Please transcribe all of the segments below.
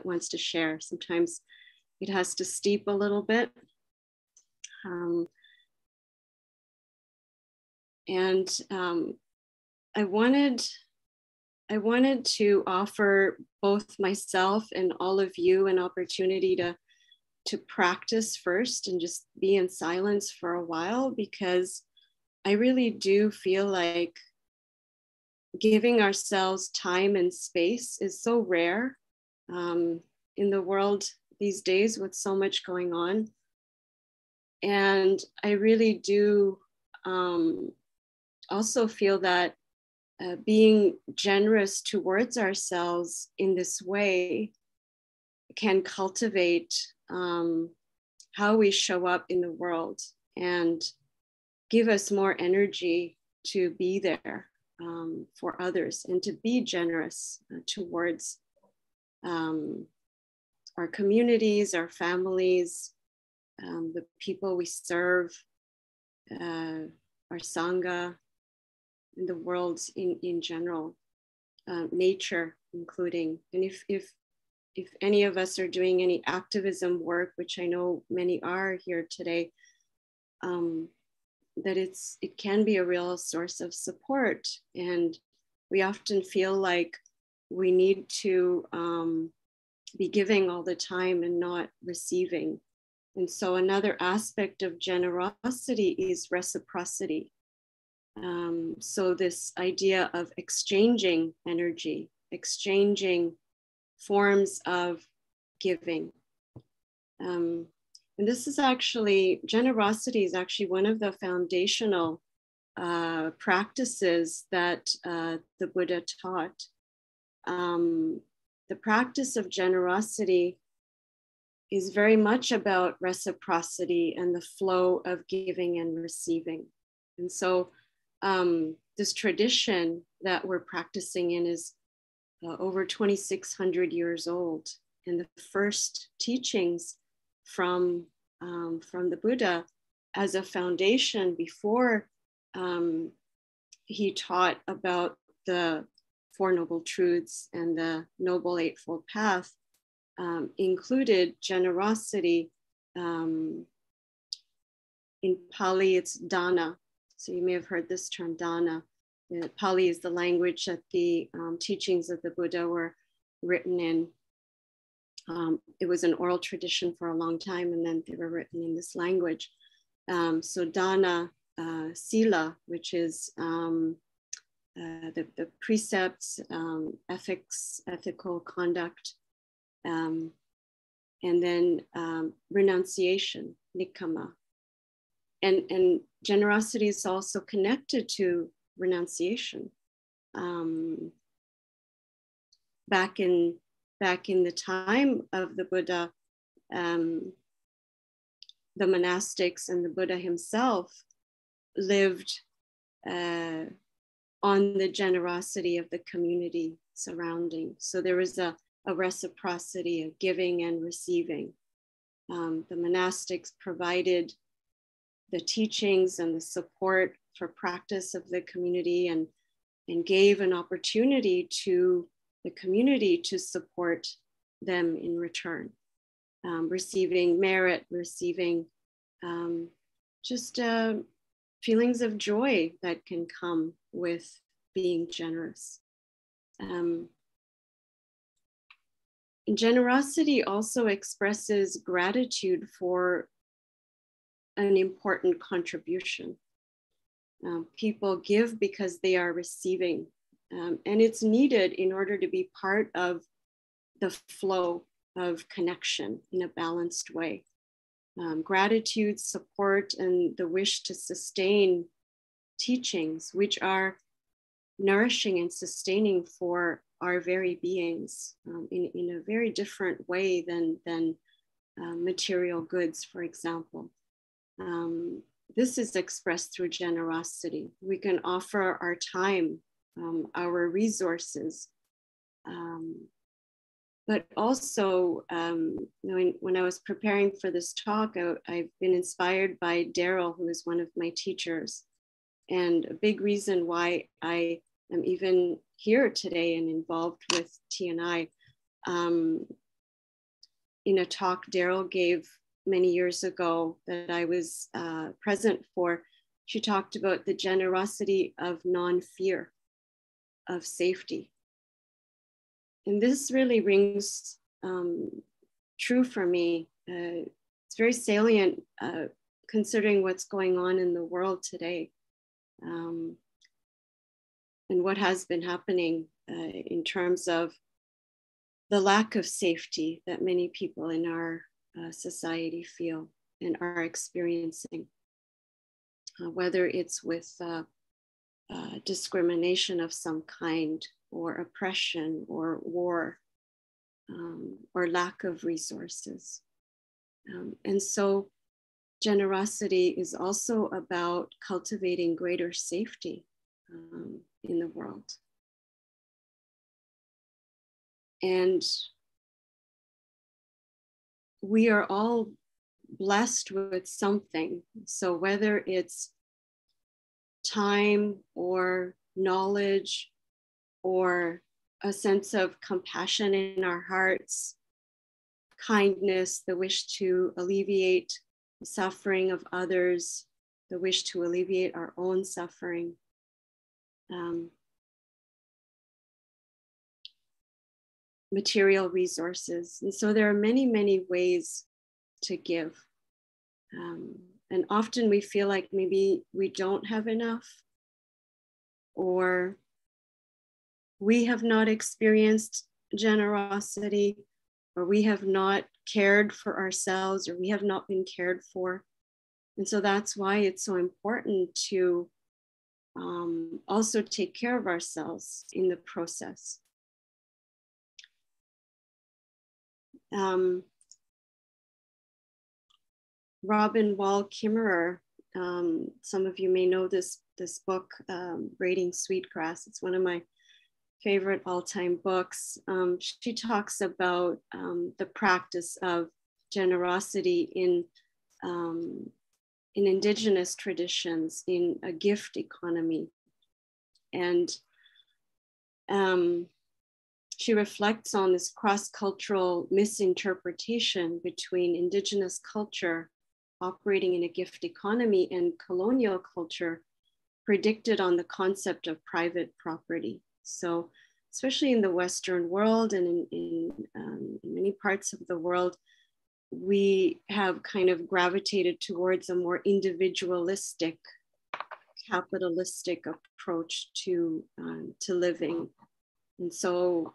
wants to share. Sometimes it has to steep a little bit. I wanted to offer both myself and all of you an opportunity to practice first and just be in silence for a while, because I really do feel like giving ourselves time and space is so rare in the world these days with so much going on. And I really do also feel that being generous towards ourselves in this way can cultivate how we show up in the world and give us more energy to be there for others and to be generous towards our communities, our families, the people we serve, our Sangha, in the world in general, nature including. And if any of us are doing any activism work, which I know many are here today, that it can be a real source of support. And we often feel like we need to be giving all the time and not receiving. And so another aspect of generosity is reciprocity. So this idea of exchanging energy, exchanging forms of giving. And this is actually, generosity is actually one of the foundational practices that the Buddha taught. The practice of generosity is very much about reciprocity and the flow of giving and receiving. And so this tradition that we're practicing in is over 2,600 years old. And the first teachings from the Buddha as a foundation before he taught about the Four Noble Truths and the Noble Eightfold Path included generosity. In Pali, it's dana. So you may have heard this term, dana. Pali is the language that the teachings of the Buddha were written in. It was an oral tradition for a long time, and then they were written in this language. So dana, sila, which is the precepts, ethics, ethical conduct, and then renunciation, nikkama. And generosity is also connected to renunciation. Back in the time of the Buddha, the monastics and the Buddha himself lived on the generosity of the community surrounding. So there was a reciprocity of giving and receiving. The monastics provided the teachings and the support for practice of the community and gave an opportunity to the community to support them in return, receiving merit, receiving just feelings of joy that can come with being generous. Generosity also expresses gratitude for an important contribution. People give because they are receiving, and it's needed in order to be part of the flow of connection in a balanced way. Gratitude, support, and the wish to sustain teachings, which are nourishing and sustaining for our very beings in a very different way than material goods, for example. This is expressed through generosity. We can offer our time, our resources, but also, when I was preparing for this talk, I've been inspired by Daryl, who is one of my teachers. And a big reason why I am even here today and involved with TNI in a talk Daryl gave many years ago that I was present for, she talked about the generosity of non-fear, of safety. And this really rings true for me. It's very salient considering what's going on in the world today, and what has been happening in terms of the lack of safety that many people in our society feel and are experiencing, whether it's with discrimination of some kind, or oppression, or war, or lack of resources. And so generosity is also about cultivating greater safety in the world. And we are all blessed with something. So whether it's time or knowledge or a sense of compassion in our hearts, kindness, the wish to alleviate the suffering of others, the wish to alleviate our own suffering. Material resources. And so there are many, many ways to give. And often we feel like maybe we don't have enough, or we have not experienced generosity, or we have not cared for ourselves, or we have not been cared for. And so that's why it's so important to also take care of ourselves in the process. Robin Wall Kimmerer, some of you may know this book, Braiding Sweetgrass. It's one of my favorite all-time books. She talks about the practice of generosity in indigenous traditions, in a gift economy. And she reflects on this cross-cultural misinterpretation between indigenous culture operating in a gift economy and colonial culture predicted on the concept of private property. So especially in the Western world and in many parts of the world, we have kind of gravitated towards a more individualistic, capitalistic approach to living. And so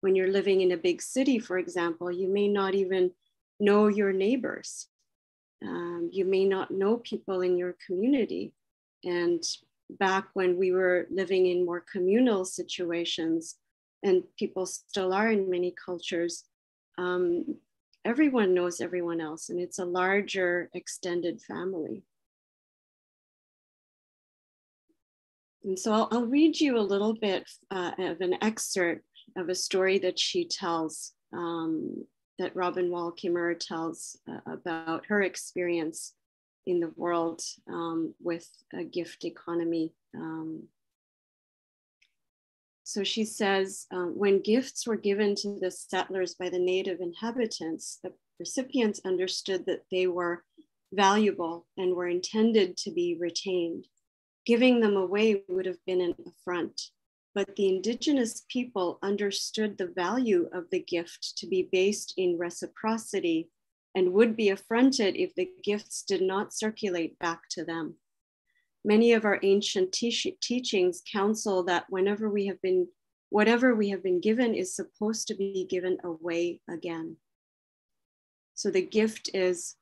when you're living in a big city, for example, you may not even know your neighbors. You may not know people in your community. And back when we were living in more communal situations, and people still are in many cultures, everyone knows everyone else, and it's a larger extended family. And so I'll read you a little bit of an excerpt of a story that she tells, that Robin Wall Kimmerer tells about her experience in the world with a gift economy. So she says, when gifts were given to the settlers by the native inhabitants, the recipients understood that they were valuable and were intended to be retained. Giving them away would have been an affront, but the indigenous people understood the value of the gift to be based in reciprocity and would be affronted if the gifts did not circulate back to them. Many of our ancient teachings counsel that whatever we have been given is supposed to be given away again. So the gift is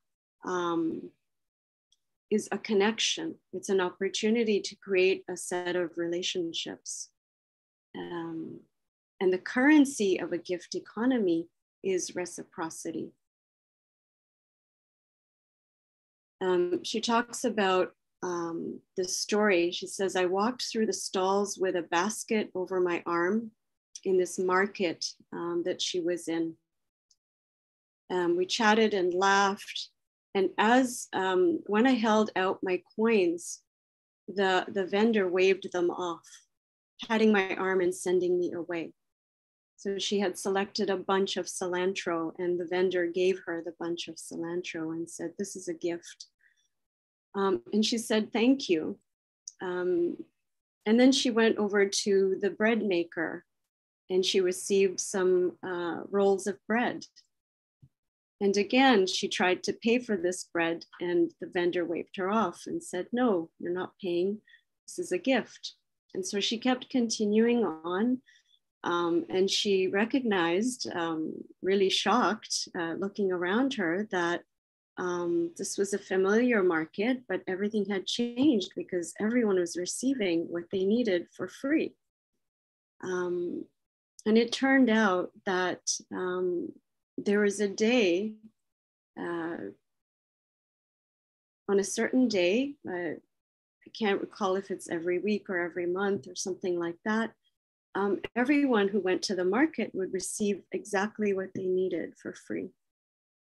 a connection. It's an opportunity to create a set of relationships. And the currency of a gift economy is reciprocity. She talks about the story. She says, I walked through the stalls with a basket over my arm in this market that she was in. We chatted and laughed. And as when I held out my coins, the vendor waved them off, patting my arm and sending me away. So she had selected a bunch of cilantro, and the vendor gave her the bunch of cilantro and said, "This is a gift." And she said, "Thank you." And then she went over to the bread maker and she received some rolls of bread. And again, she tried to pay for this bread and the vendor waved her off and said, "No, you're not paying. This is a gift." And so she kept continuing on. And she recognized, really shocked, looking around her, that this was a familiar market, but everything had changed because everyone was receiving what they needed for free. And it turned out that there was a day, on a certain day, I can't recall if it's every week or every month or something like that, everyone who went to the market would receive exactly what they needed for free.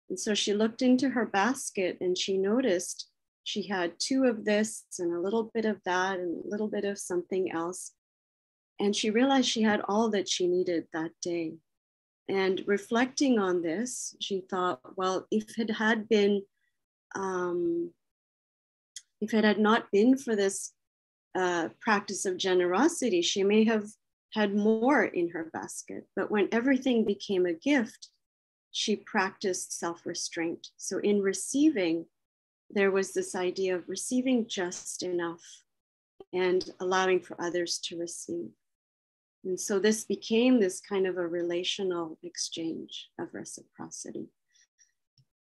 And so she looked into her basket and she noticed she had 2 of this and a little bit of that and a little bit of something else. And she realized she had all that she needed that day. And reflecting on this, she thought, well, if it had not been for this practice of generosity, she may have had more in her basket. But when everything became a gift, she practiced self-restraint. So in receiving, there was this idea of receiving just enough and allowing for others to receive. And so this became this kind of a relational exchange of reciprocity.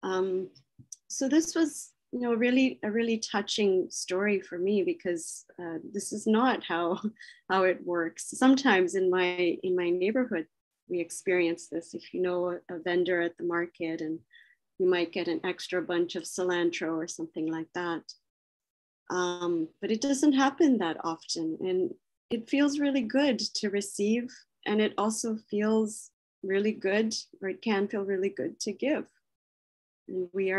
So this was, a really touching story for me, because this is not how it works. Sometimes in my neighborhood, we experience this. If you know a vendor at the market, and you might get an extra bunch of cilantro or something like that. But it doesn't happen that often. And it feels really good to receive. And it also feels really good, or it can feel really good to give. And we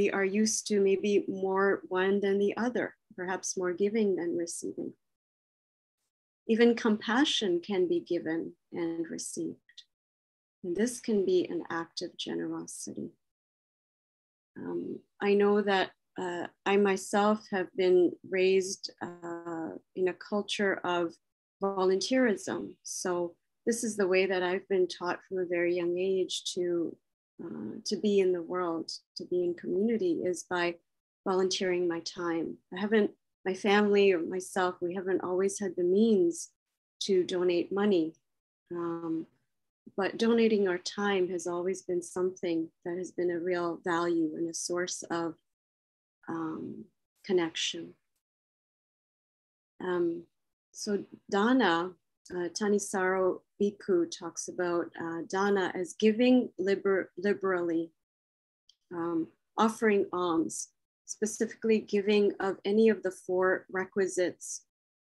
are used to maybe more one than the other, perhaps more giving than receiving. Even compassion can be given and received. And this can be an act of generosity. I know that I myself have been raised in a culture of volunteerism. So this is the way that I've been taught from a very young age to be in the world, to be in community, is by volunteering my time. My family or myself, we haven't always had the means to donate money. But donating our time has always been something that has been a real value and a source of connection. So Dana, Thanissaro Bhikkhu talks about Dana as giving liberally, offering alms, specifically giving of any of the 4 requisites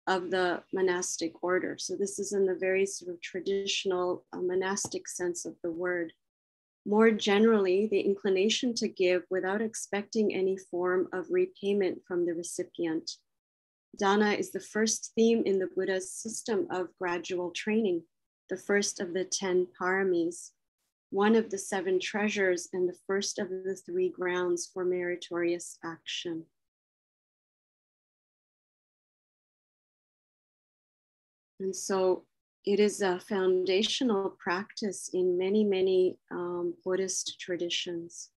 of the monastic order. So this is in the very sort of traditional monastic sense of the word. More generally, the inclination to give without expecting any form of repayment from the recipient. Dana is the first theme in the Buddha's system of gradual training, the first of the 10 paramis, one of the 7 treasures, and the first of the 3 grounds for meritorious action. And so it is a foundational practice in many, many Buddhist traditions.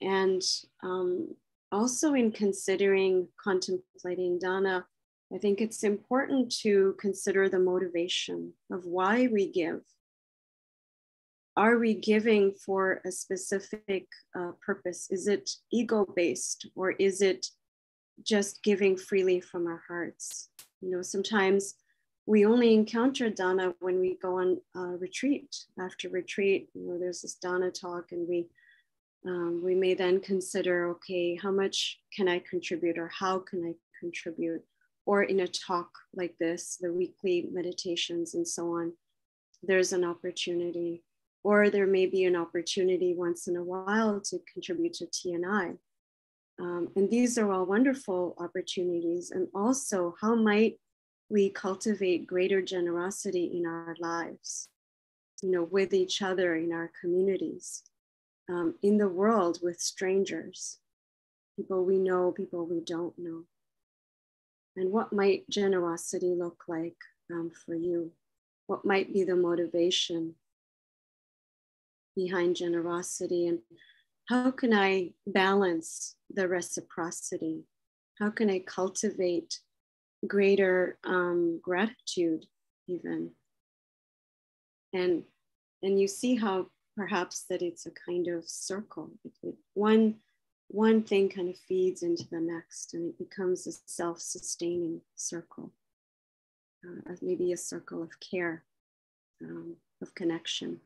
And also in contemplating dana, I think it's important to consider the motivation of why we give. Are we giving for a specific purpose? Is it ego-based, or is it just giving freely from our hearts? Sometimes we only encounter dana when we go on retreat. After retreat, there's this dana talk, and we may then consider, okay, how much can I contribute, or how can I contribute? Or in a talk like this, the weekly meditations and so on, there's an opportunity. Or there may be an opportunity once in a while to contribute to T&I. And these are all wonderful opportunities. And also, how might we cultivate greater generosity in our lives, with each other, in our communities, in the world with strangers, people we know, people we don't know. And what might generosity look like for you? What might be the motivation behind generosity? And how can I balance the reciprocity? How can I cultivate greater gratitude even? And you see how perhaps that it's a kind of circle. One thing kind of feeds into the next, and it becomes a self-sustaining circle, maybe a circle of care, of connection.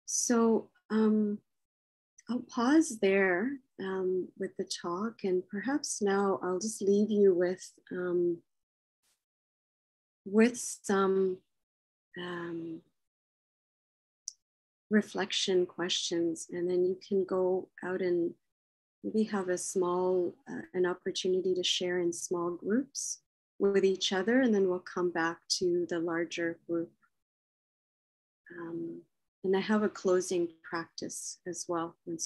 So I'll pause there with the talk, and perhaps now I'll just leave you with some reflection questions, and then you can go out and maybe have a small, an opportunity to share in small groups with each other, and then we'll come back to the larger group. And I have a closing practice as well once